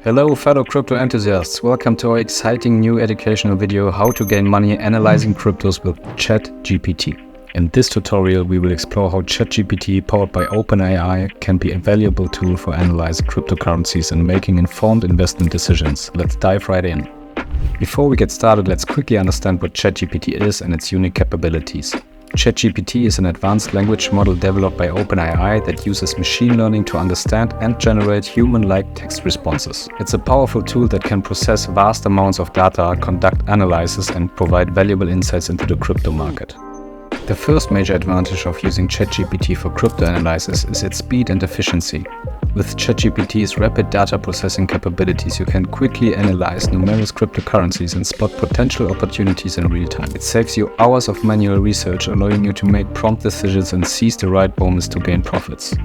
Hello fellow crypto enthusiasts, welcome to our exciting new educational video how to gain money analyzing cryptos with ChatGPT. In this tutorial we will explore how ChatGPT powered by OpenAI can be a valuable tool for analyzing cryptocurrencies and making informed investment decisions. Let's dive right in. Before we get started, let's quickly understand what ChatGPT is and its unique capabilities. ChatGPT is an advanced language model developed by OpenAI that uses machine learning to understand and generate human-like text responses. It's a powerful tool that can process vast amounts of data, conduct analysis, and provide valuable insights into the crypto market. The first major advantage of using ChatGPT for crypto analysis is its speed and efficiency. With ChatGPT's rapid data processing capabilities, you can quickly analyze numerous cryptocurrencies and spot potential opportunities in real time. It saves you hours of manual research, allowing you to make prompt decisions and seize the right moments to gain profits.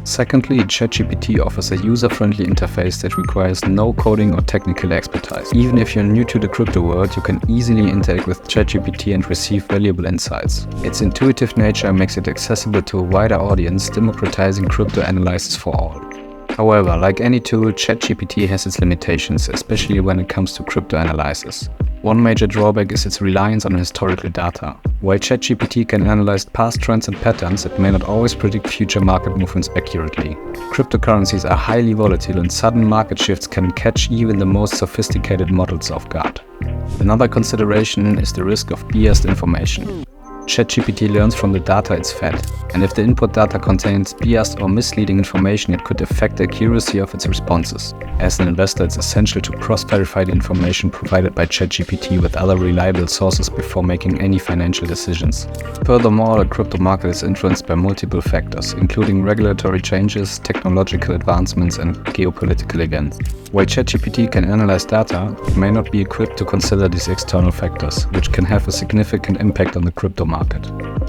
Secondly, ChatGPT offers a user-friendly interface that requires no coding or technical expertise. Even if you're new to the crypto world, you can easily interact with ChatGPT and receive valuable insights. Its intuitive nature makes it accessible to a wider audience, democratizing crypto analysis for all. However, like any tool, ChatGPT has its limitations, especially when it comes to crypto analysis. One major drawback is its reliance on historical data. While ChatGPT can analyze past trends and patterns, it may not always predict future market movements accurately. Cryptocurrencies are highly volatile and sudden market shifts can catch even the most sophisticated models off guard. Another consideration is the risk of biased information. ChatGPT learns from the data it's fed, and if the input data contains biased or misleading information, it could affect the accuracy of its responses. As an investor, it's essential to cross-verify the information provided by ChatGPT with other reliable sources before making any financial decisions. Furthermore, the crypto market is influenced by multiple factors, including regulatory changes, technological advancements, and geopolitical events. While ChatGPT can analyze data, it may not be equipped to consider these external factors, which can have a significant impact on the crypto market.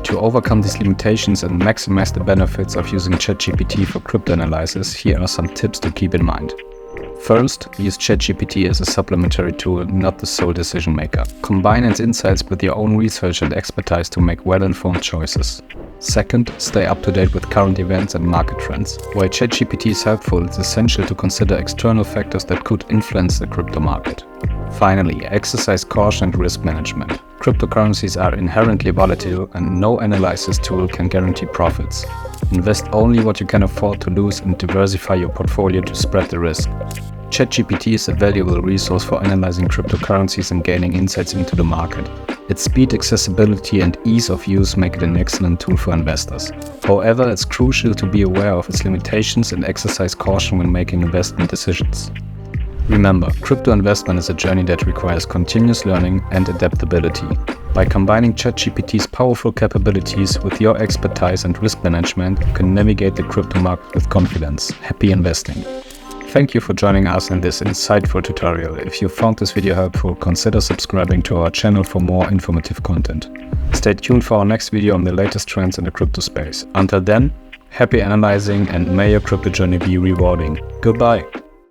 To overcome these limitations and maximize the benefits of using ChatGPT for crypto analysis, here are some tips to keep in mind. First, use ChatGPT as a supplementary tool, not the sole decision maker. Combine its insights with your own research and expertise to make well-informed choices. Second, stay up to date with current events and market trends. While ChatGPT is helpful, it's essential to consider external factors that could influence the crypto market. Finally, exercise caution and risk management. Cryptocurrencies are inherently volatile and no analysis tool can guarantee profits. Invest only what you can afford to lose and diversify your portfolio to spread the risk. ChatGPT is a valuable resource for analyzing cryptocurrencies and gaining insights into the market. Its speed, accessibility, and ease of use make it an excellent tool for investors. However, it's crucial to be aware of its limitations and exercise caution when making investment decisions. Remember, crypto investment is a journey that requires continuous learning and adaptability. By combining ChatGPT's powerful capabilities with your expertise and risk management, you can navigate the crypto market with confidence. Happy investing! Thank you for joining us in this insightful tutorial. If you found this video helpful, consider subscribing to our channel for more informative content. Stay tuned for our next video on the latest trends in the crypto space. Until then, happy analyzing and may your crypto journey be rewarding. Goodbye!